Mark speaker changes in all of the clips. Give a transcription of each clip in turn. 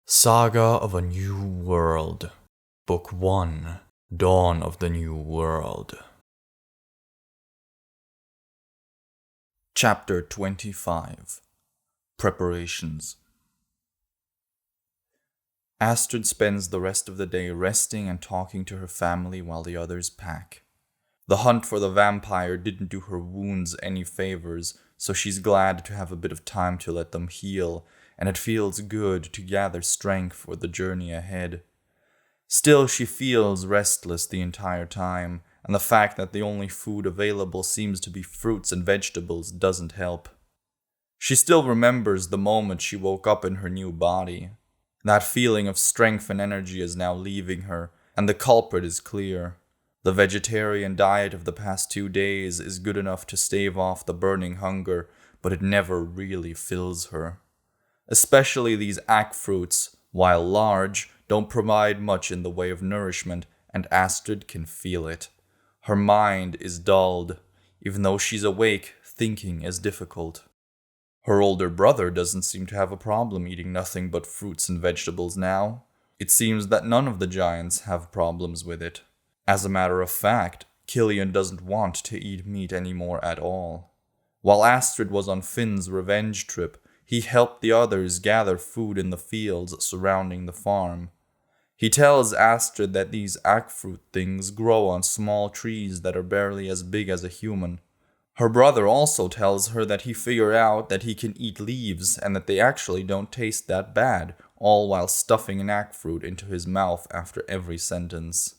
Speaker 1: Saga of a New World, Book 1, Dawn of the New World. Chapter 25, Preparations. Astrid spends the rest of the day resting and talking to her family while the others pack. The hunt for the vampire didn't do her wounds any favors, so she's glad to have a bit of time to let them heal, and it feels good to gather strength for the journey ahead. Still, she feels restless the entire time, and the fact that the only food available seems to be fruits and vegetables doesn't help. She still remembers the moment she woke up in her new body. That feeling of strength and energy is now leaving her, and the culprit is clear. The vegetarian diet of the past 2 days is good enough to stave off the burning hunger, but it never really fills her. Especially these ack fruits, while large, don't provide much in the way of nourishment, and Astrid can feel it. Her mind is dulled. Even though she's awake, thinking is difficult. Her older brother doesn't seem to have a problem eating nothing but fruits and vegetables now. It seems that none of the giants have problems with it. As a matter of fact, Killian doesn't want to eat meat anymore at all. While Astrid was on Finn's revenge trip, he helped the others gather food in the fields surrounding the farm. He tells Astrid that these ackfruit things grow on small trees that are barely as big as a human. Her brother also tells her that he figured out that he can eat leaves and that they actually don't taste that bad, all while stuffing an ackfruit into his mouth after every sentence.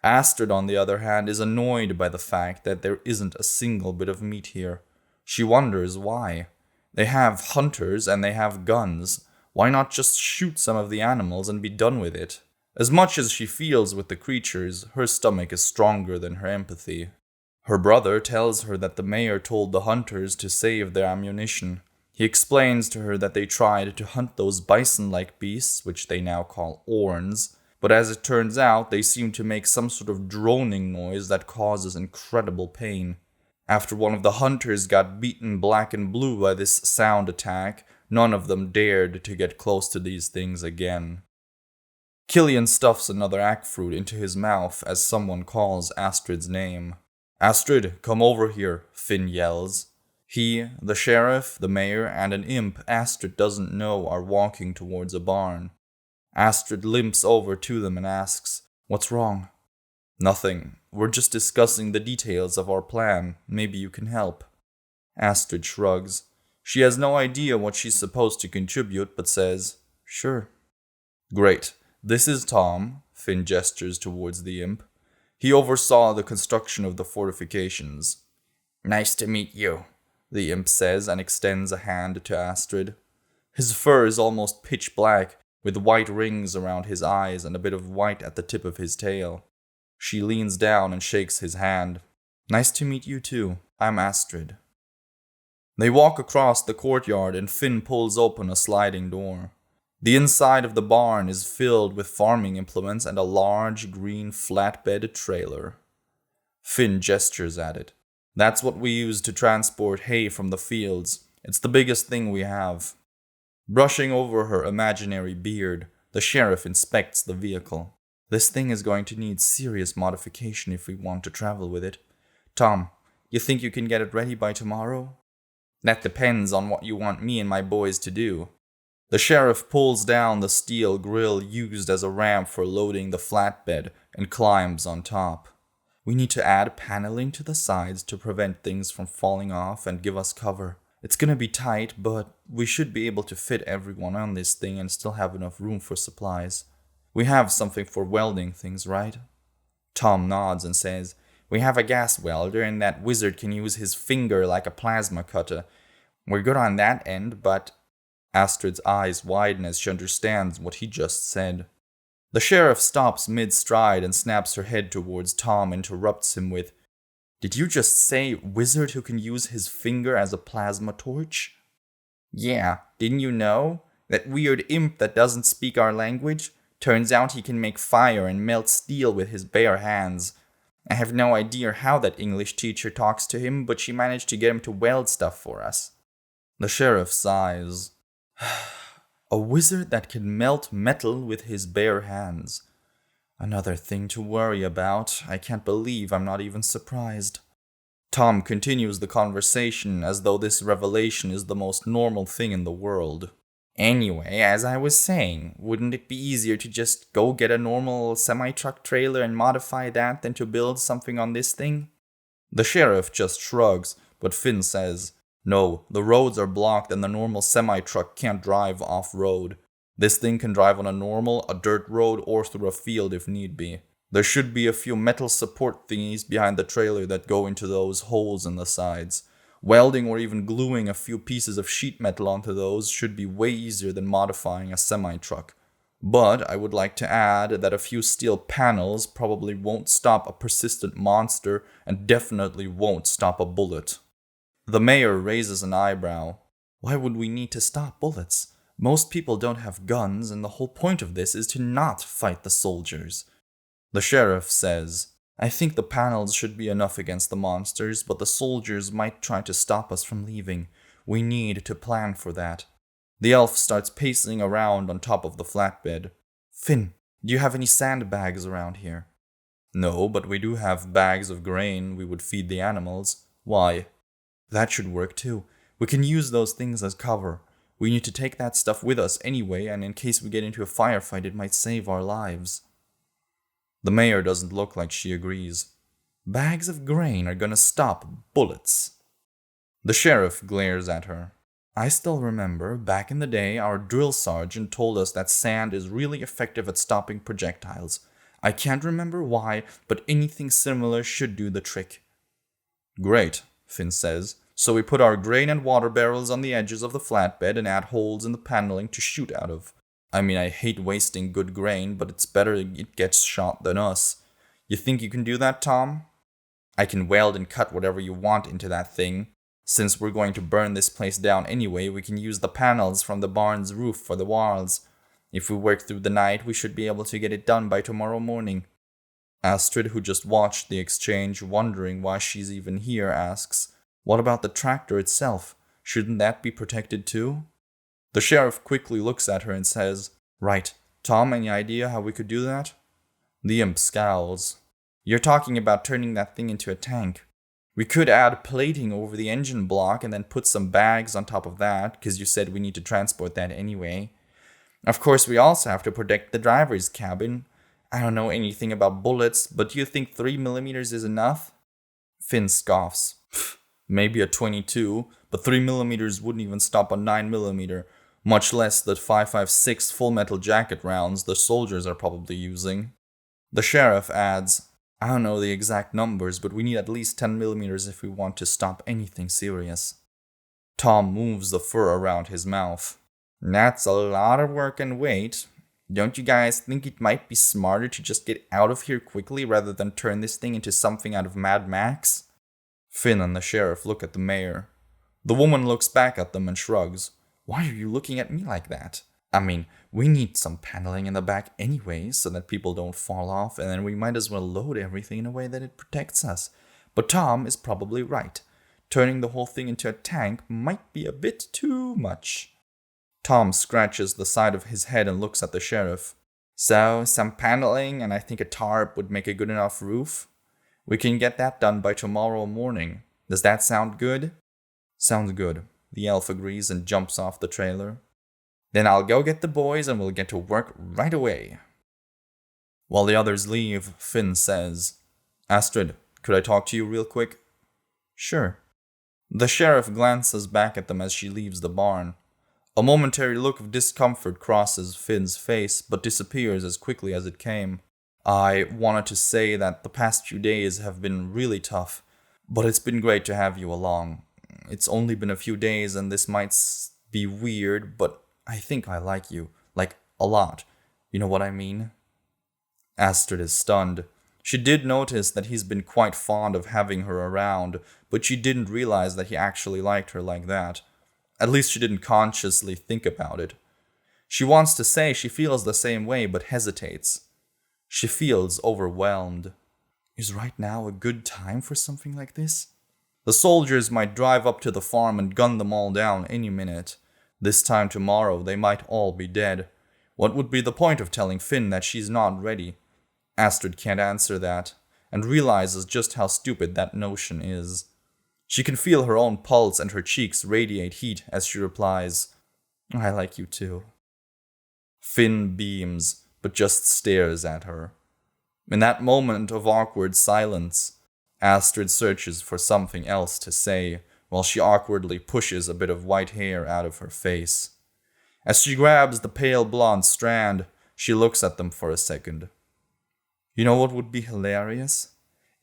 Speaker 1: Astrid, on the other hand, is annoyed by the fact that there isn't a single bit of meat here. She wonders why. They have hunters and they have guns. Why not just shoot some of the animals and be done with it? As much as she feels with the creatures, her stomach is stronger than her empathy. Her brother tells her that the mayor told the hunters to save their ammunition. He explains to her that they tried to hunt those bison-like beasts, which they now call orns, but as it turns out, they seem to make some sort of droning noise that causes incredible pain. After one of the hunters got beaten black and blue by this sound attack, none of them dared to get close to these things again. Killian stuffs another ackfruit into his mouth as someone calls Astrid's name. "Astrid, come over here," Finn yells. He, the sheriff, the mayor, and an imp Astrid doesn't know are walking towards a barn. Astrid limps over to them and asks, "What's wrong?" "Nothing. We're just discussing the details of our plan. Maybe you can help." Astrid shrugs. She has no idea what she's supposed to contribute, but says, "Sure." "Great. This is Tom," Finn gestures towards the imp. He oversaw the construction of the fortifications. "Nice to meet you," the imp says and extends a hand to Astrid. His fur is almost pitch black, with white rings around his eyes and a bit of white at the tip of his tail. She leans down and shakes his hand. "Nice to meet you too. I'm Astrid." They walk across the courtyard and Finn pulls open a sliding door. The inside of the barn is filled with farming implements and a large green flatbed trailer. Finn gestures at it. "That's what we use to transport hay from the fields. It's the biggest thing we have." Brushing over her imaginary beard, the sheriff inspects the vehicle. "This thing is going to need serious modification if we want to travel with it. Tom, you think you can get it ready by tomorrow?" "That depends on what you want me and my boys to do." The sheriff pulls down the steel grill used as a ramp for loading the flatbed and climbs on top. "We need to add paneling to the sides to prevent things from falling off and give us cover. It's gonna be tight, but we should be able to fit everyone on this thing and still have enough room for supplies. We have something for welding things, right?" Tom nods and says, "We have a gas welder and that wizard can use his finger like a plasma cutter. We're good on that end, but..." Astrid's eyes widen as she understands what he just said. The sheriff stops mid-stride and snaps her head towards Tom and interrupts him with, "Did you just say wizard who can use his finger as a plasma torch?" "Yeah, didn't you know? That weird imp that doesn't speak our language? Turns out he can make fire and melt steel with his bare hands. I have no idea how that English teacher talks to him, but she managed to get him to weld stuff for us." The sheriff sighs. A wizard that can melt metal with his bare hands. Another thing to worry about. I can't believe I'm not even surprised. Tom continues the conversation as though this revelation is the most normal thing in the world. Anyway, as I was saying, wouldn't it be easier to just go get a normal semi-truck trailer and modify that than to build something on this thing? The sheriff just shrugs, but Finn says, "No, the roads are blocked and the normal semi-truck can't drive off-road. This thing can drive on a dirt road, or through a field if need be. There should be a few metal support thingies behind the trailer that go into those holes in the sides. Welding or even gluing a few pieces of sheet metal onto those should be way easier than modifying a semi-truck. But I would like to add that a few steel panels probably won't stop a persistent monster and definitely won't stop a bullet." The mayor raises an eyebrow. "Why would we need to stop bullets? Most people don't have guns, and the whole point of this is to not fight the soldiers." The sheriff says, "I think the panels should be enough against the monsters, but the soldiers might try to stop us from leaving. We need to plan for that." The elf starts pacing around on top of the flatbed. "Finn, do you have any sandbags around here?" "No, but we do have bags of grain we would feed the animals. Why?" "That should work too. We can use those things as cover. We need to take that stuff with us anyway, and in case we get into a firefight, it might save our lives." The mayor doesn't look like she agrees. "Bags of grain are gonna stop bullets." The sheriff glares at her. "I still remember, back in the day, our drill sergeant told us that sand is really effective at stopping projectiles. I can't remember why, but anything similar should do the trick." "Great," Finn says. "So we put our grain and water barrels on the edges of the flatbed and add holes in the paneling to shoot out of. I mean, I hate wasting good grain, but it's better it gets shot than us. You think you can do that, Tom?" "I can weld and cut whatever you want into that thing. Since we're going to burn this place down anyway, we can use the panels from the barn's roof for the walls. If we work through the night, we should be able to get it done by tomorrow morning." Astrid, who just watched the exchange, wondering why she's even here, asks, "What about the tractor itself? Shouldn't that be protected too?" The sheriff quickly looks at her and says, "Right. Tom, any idea how we could do that?" The imp scowls. "You're talking about turning that thing into a tank. We could add plating over the engine block and then put some bags on top of that, because you said we need to transport that anyway. Of course, we also have to protect the driver's cabin. I don't know anything about bullets, but do you think 3mm is enough?" Finn scoffs. "Maybe a 22, but 3mm wouldn't even stop a 9mm, much less the 5.56 full metal jacket rounds the soldiers are probably using." The sheriff adds, "I don't know the exact numbers, but we need at least 10mm if we want to stop anything serious." Tom moves the fur around his mouth. "That's a lot of work and weight. Don't you guys think it might be smarter to just get out of here quickly rather than turn this thing into something out of Mad Max?" Finn and the sheriff look at the mayor. The woman looks back at them and shrugs. "Why are you looking at me like that? I mean, we need some paneling in the back anyway, so that people don't fall off, and then we might as well load everything in a way that it protects us. But Tom is probably right. Turning the whole thing into a tank might be a bit too much." Tom scratches the side of his head and looks at the sheriff. "So, some paneling, and I think a tarp would make a good enough roof. We can get that done by tomorrow morning. Does that sound good?" "Sounds good," the elf agrees and jumps off the trailer. "Then I'll go get the boys and we'll get to work right away." While the others leave, Finn says, "Astrid, could I talk to you real quick?" "Sure." The sheriff glances back at them as she leaves the barn. A momentary look of discomfort crosses Finn's face, but disappears as quickly as it came. "I wanted to say that the past few days have been really tough, but it's been great to have you along. It's only been a few days and this might be weird, but I think I like you. Like, a lot. You know what I mean?" Astrid is stunned. She did notice that he's been quite fond of having her around, but she didn't realize that he actually liked her like that. At least she didn't consciously think about it. She wants to say she feels the same way, but hesitates. She feels overwhelmed. Is right now a good time for something like this? The soldiers might drive up to the farm and gun them all down any minute. This time tomorrow, they might all be dead. What would be the point of telling Finn that she's not ready? Astrid can't answer that, and realizes just how stupid that notion is. She can feel her own pulse and her cheeks radiate heat as she replies, "I like you too." Finn beams, but just stares at her. In that moment of awkward silence, Astrid searches for something else to say, while she awkwardly pushes a bit of white hair out of her face. As she grabs the pale blonde strand, she looks at them for a second. You know what would be hilarious?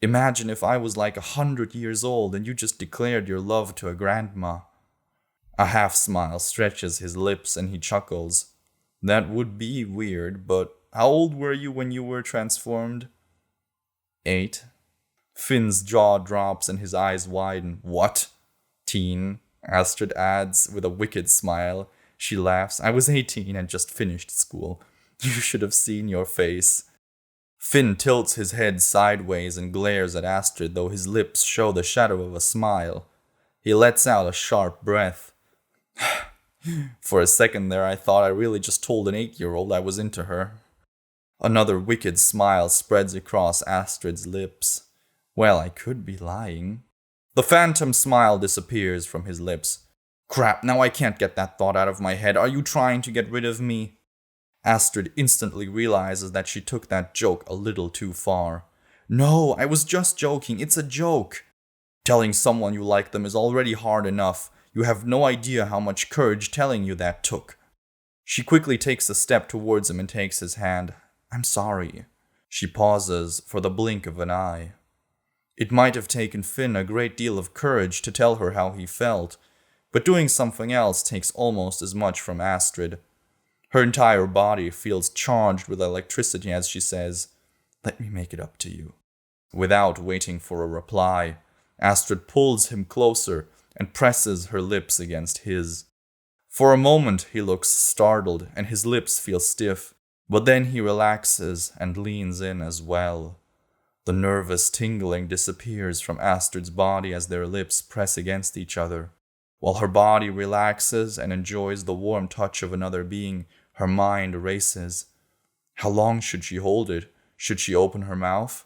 Speaker 1: Imagine if I was like 100 years old and you just declared your love to a grandma. A half smile stretches his lips and he chuckles. That would be weird, but how old were you when you were transformed? 8. Finn's jaw drops and his eyes widen. What? Teen, Astrid adds with a wicked smile. She laughs. I was 18 and just finished school. You should have seen your face. Finn tilts his head sideways and glares at Astrid, though his lips show the shadow of a smile. He lets out a sharp breath. For a second there, I thought I really just told an 8-year-old I was into her. Another wicked smile spreads across Astrid's lips. Well, I could be lying. The phantom smile disappears from his lips. Crap, now I can't get that thought out of my head. Are you trying to get rid of me? Astrid instantly realizes that she took that joke a little too far. No, I was just joking. It's a joke. Telling someone you like them is already hard enough. You have no idea how much courage telling you that took. She quickly takes a step towards him and takes his hand. I'm sorry. She pauses for the blink of an eye. It might have taken Finn a great deal of courage to tell her how he felt, but doing something else takes almost as much from Astrid. Her entire body feels charged with electricity as she says, "Let me make it up to you." Without waiting for a reply, Astrid pulls him closer and presses her lips against his. For a moment he looks startled and his lips feel stiff, but then he relaxes and leans in as well. The nervous tingling disappears from Astrid's body as their lips press against each other. While her body relaxes and enjoys the warm touch of another being, her mind races. How long should she hold it? Should she open her mouth?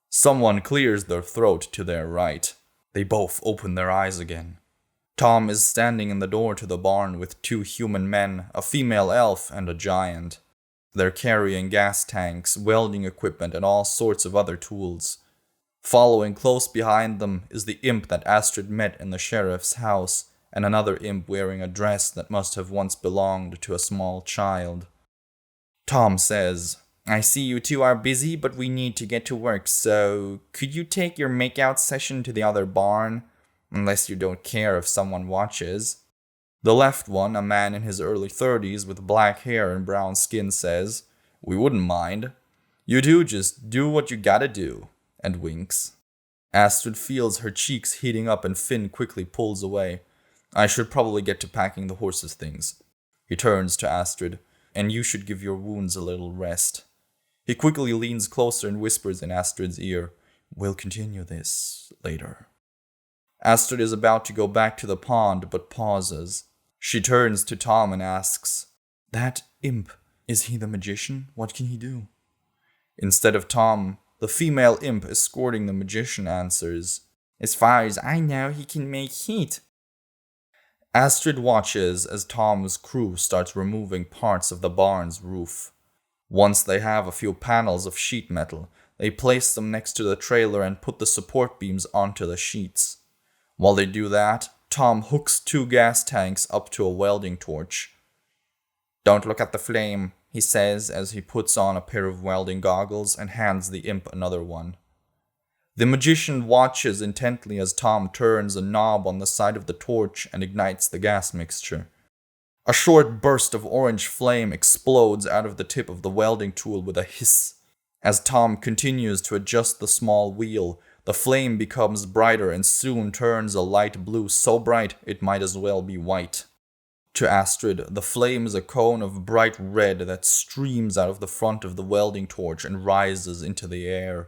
Speaker 1: Someone clears their throat to their right. They both open their eyes again. Tom is standing in the door to the barn with 2 human men, a female elf, and a giant. They're carrying gas tanks, welding equipment, and all sorts of other tools. Following close behind them is the imp that Astrid met in the sheriff's house, and another imp wearing a dress that must have once belonged to a small child. Tom says, I see you two are busy, but we need to get to work, so could you take your makeout session to the other barn? Unless you don't care if someone watches. The left one, a man in his early 30s with black hair and brown skin, says, We wouldn't mind. You two just do what you gotta do, and winks. Astrid feels her cheeks heating up and Finn quickly pulls away. I should probably get to packing the horses' things. He turns to Astrid, and you should give your wounds a little rest. He quickly leans closer and whispers in Astrid's ear, We'll continue this later. Astrid is about to go back to the pond, but pauses. She turns to Tom and asks, That imp, is he the magician? What can he do? Instead of Tom, the female imp escorting the magician answers, As far as I know, he can make heat. Astrid watches as Tom's crew starts removing parts of the barn's roof. Once they have a few panels of sheet metal, they place them next to the trailer and put the support beams onto the sheets. While they do that, Tom hooks 2 gas tanks up to a welding torch. Don't look at the flame, he says as he puts on a pair of welding goggles and hands the imp another one. The magician watches intently as Tom turns a knob on the side of the torch and ignites the gas mixture. A short burst of orange flame explodes out of the tip of the welding tool with a hiss. As Tom continues to adjust the small wheel, the flame becomes brighter and soon turns a light blue so bright it might as well be white. To Astrid, the flame is a cone of bright red that streams out of the front of the welding torch and rises into the air.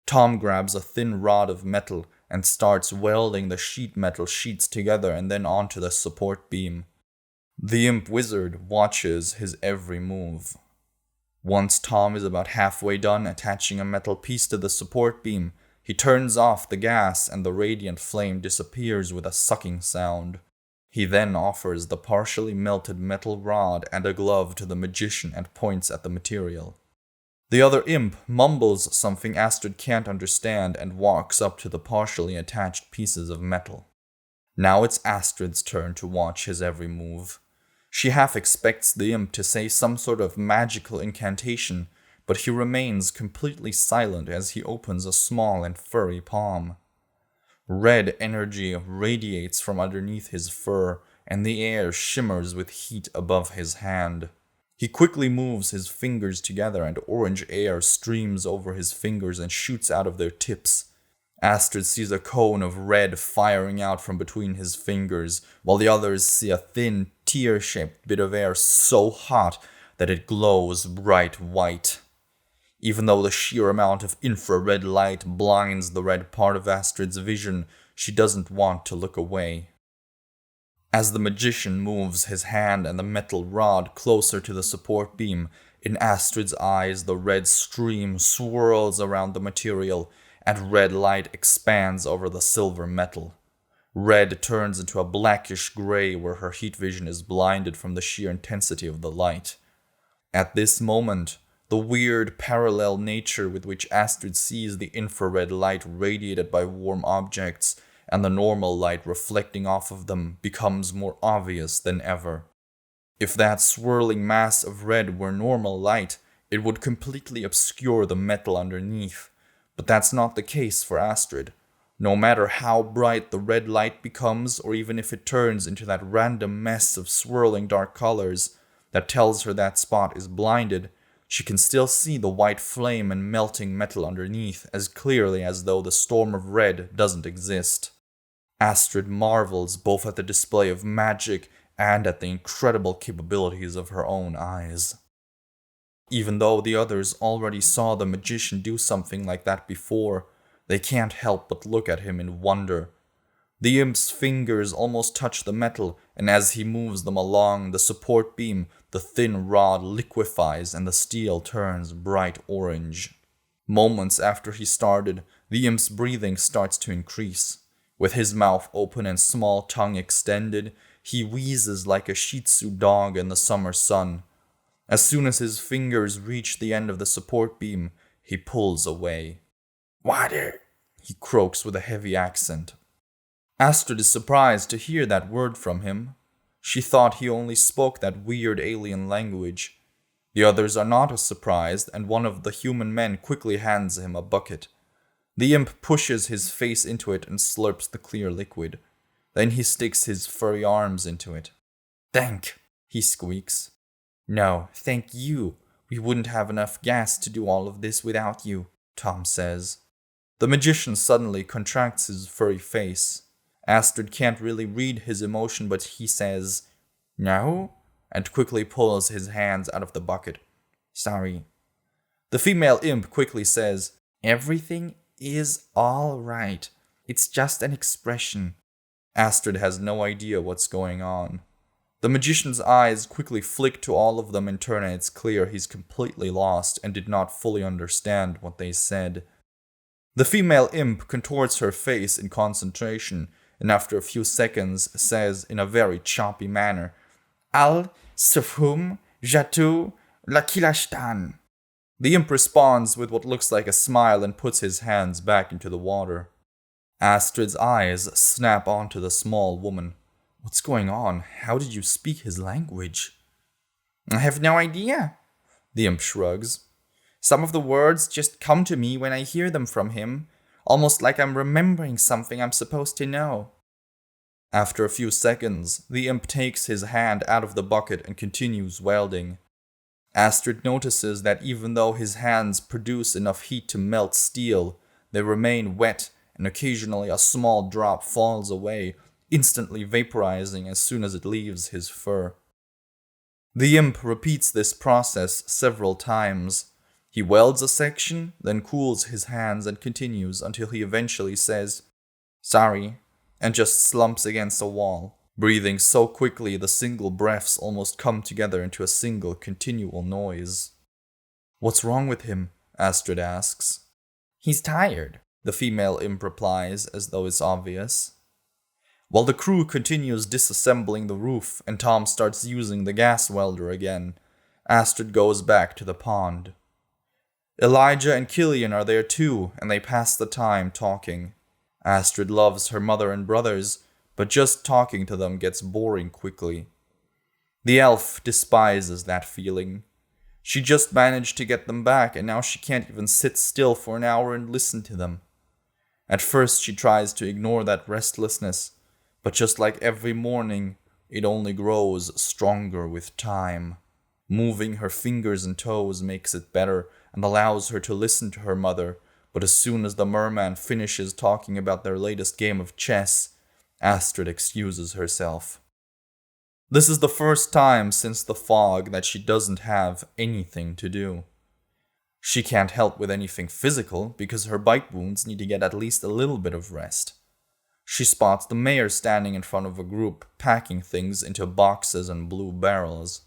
Speaker 1: Tom grabs a thin rod of metal and starts welding the sheet metal sheets together and then onto the support beam. The imp wizard watches his every move. Once Tom is about halfway done attaching a metal piece to the support beam, he turns off the gas and the radiant flame disappears with a sucking sound. He then offers the partially melted metal rod and a glove to the magician and points at the material. The other imp mumbles something Astrid can't understand and walks up to the partially attached pieces of metal. Now it's Astrid's turn to watch his every move. She half expects the imp to say some sort of magical incantation, but he remains completely silent as he opens a small and furry palm. Red energy radiates from underneath his fur, and the air shimmers with heat above his hand. He quickly moves his fingers together, and orange air streams over his fingers and shoots out of their tips. Astrid sees a cone of red firing out from between his fingers, while the others see a thin, tear-shaped bit of air so hot that it glows bright white. Even though the sheer amount of infrared light blinds the red part of Astrid's vision, she doesn't want to look away. As the magician moves his hand and the metal rod closer to the support beam, in Astrid's eyes the red stream swirls around the material, and red light expands over the silver metal. Red turns into a blackish gray where her heat vision is blinded from the sheer intensity of the light. At this moment, the weird parallel nature with which Astrid sees the infrared light radiated by warm objects and the normal light reflecting off of them becomes more obvious than ever. If that swirling mass of red were normal light, it would completely obscure the metal underneath. But that's not the case for Astrid. No matter how bright the red light becomes, or even if it turns into that random mess of swirling dark colors that tells her that spot is blinded, she can still see the white flame and melting metal underneath as clearly as though the storm of red doesn't exist. Astrid marvels both at the display of magic and at the incredible capabilities of her own eyes. Even though the others already saw the magician do something like that before, they can't help but look at him in wonder. The imp's fingers almost touch the metal, and as he moves them along the support beam, the thin rod liquefies and the steel turns bright orange. Moments after he started, the imp's breathing starts to increase. With his mouth open and small tongue extended, he wheezes like a Shih Tzu dog in the summer sun. As soon as his fingers reach the end of the support beam, he pulls away. "Water," he croaks with a heavy accent. Astrid is surprised to hear that word from him. She thought he only spoke that weird alien language. The others are not as surprised, and one of the human men quickly hands him a bucket. The imp pushes his face into it and slurps the clear liquid. Then he sticks his furry arms into it. "Thank," he squeaks. "No, thank you. We wouldn't have enough gas to do all of this without you," Tom says. The magician suddenly contracts his furry face. Astrid can't really read his emotion, but he says, "No?" and quickly pulls his hands out of the bucket. "Sorry." The female imp quickly says, "Everything is all right. It's just an expression." Astrid has no idea what's going on. The magician's eyes quickly flick to all of them in turn, and it's clear he's completely lost and did not fully understand what they said. The female imp contorts her face in concentration, and after a few seconds says in a very choppy manner, "Al sufhum jatu lakilashtan." The imp responds with what looks like a smile and puts his hands back into the water. Astrid's eyes snap onto the small woman. What's going on? How did you speak his language? "I have no idea," the imp shrugs. "Some of the words just come to me when I hear them from him, almost like I'm remembering something I'm supposed to know." After a few seconds, the imp takes his hand out of the bucket and continues welding. Astrid notices that even though his hands produce enough heat to melt steel, they remain wet, and occasionally a small drop falls away, instantly vaporizing as soon as it leaves his fur. The imp repeats this process several times. He welds a section, then cools his hands and continues until he eventually says, "Sorry," and just slumps against a wall. breathing so quickly the single breaths almost come together into a single continual noise. "What's wrong with him?" Astrid asks. "He's tired," the female imp replies, as though it's obvious. While the crew continues disassembling the roof and Tom starts using the gas welder again, Astrid goes back to the pond. Elijah and Killian are there too, and they pass the time talking. Astrid loves her mother and brothers, but just talking to them gets boring quickly. The elf despises that feeling. She just managed to get them back, and now she can't even sit still for an hour and listen to them. At first she tries to ignore that restlessness, but just like every morning, it only grows stronger with time. Moving her fingers and toes makes it better and allows her to listen to her mother, but as soon as the merman finishes talking about their latest game of chess, Astrid excuses herself. This is the first time since the fog that she doesn't have anything to do. She can't help with anything physical because her bite wounds need to get at least a little bit of rest. She spots the mayor standing in front of a group, packing things into boxes and blue barrels.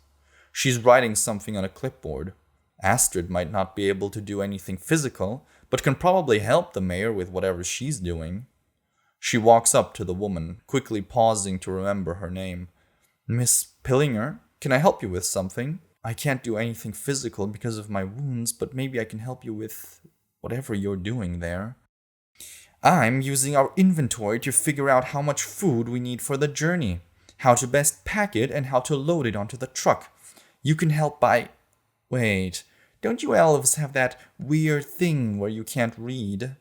Speaker 1: She's writing something on a clipboard. Astrid might not be able to do anything physical, but can probably help the mayor with whatever she's doing. She walks up to the woman, quickly pausing to remember her name. "Miss Pillinger, can I help you with something? I can't do anything physical because of my wounds, but maybe I can help you with whatever you're doing there." "I'm using our inventory to figure out how much food we need for the journey, how to best pack it, and how to load it onto the truck. You can help by... Wait, don't you elves have that weird thing where you can't read?"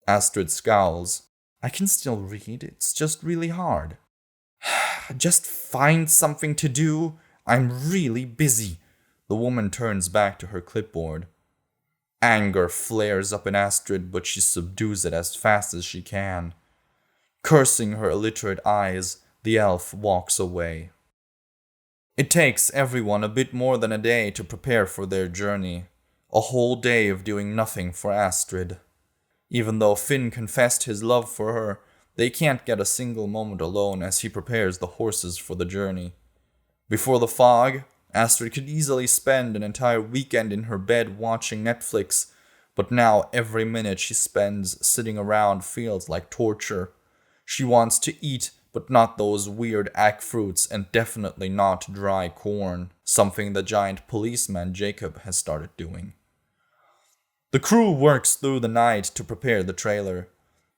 Speaker 1: Astrid scowls. "I can still read, it's just really hard." "Just find something to do. I'm really busy." The woman turns back to her clipboard. Anger flares up in Astrid, but she subdues it as fast as she can. Cursing her illiterate eyes, the elf walks away. It takes everyone a bit more than a day to prepare for their journey. A whole day of doing nothing for Astrid. Even though Finn confessed his love for her, they can't get a single moment alone as he prepares the horses for the journey. Before the fog, Astrid could easily spend an entire weekend in her bed watching Netflix, but now every minute she spends sitting around feels like torture. She wants to eat, but not those weird ack fruits and definitely not dry corn, something the giant policeman Jacob has started doing. The crew works through the night to prepare the trailer.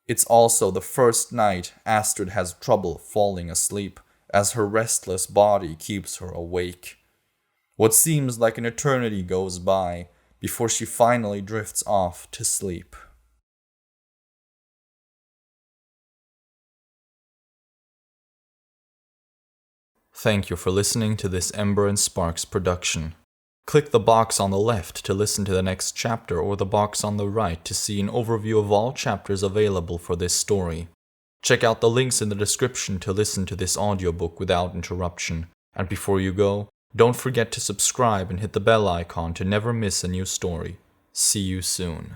Speaker 1: It's also the first night Astrid has trouble falling asleep, as her restless body keeps her awake. What seems like an eternity goes by before she finally drifts off to sleep. Thank you for listening to this Ember and Sparks production. Click the box on the left to listen to the next chapter or the box on the right to see an overview of all chapters available for this story. Check out the links in the description to listen to this audiobook without interruption. And before you go, don't forget to subscribe and hit the bell icon to never miss a new story. See you soon.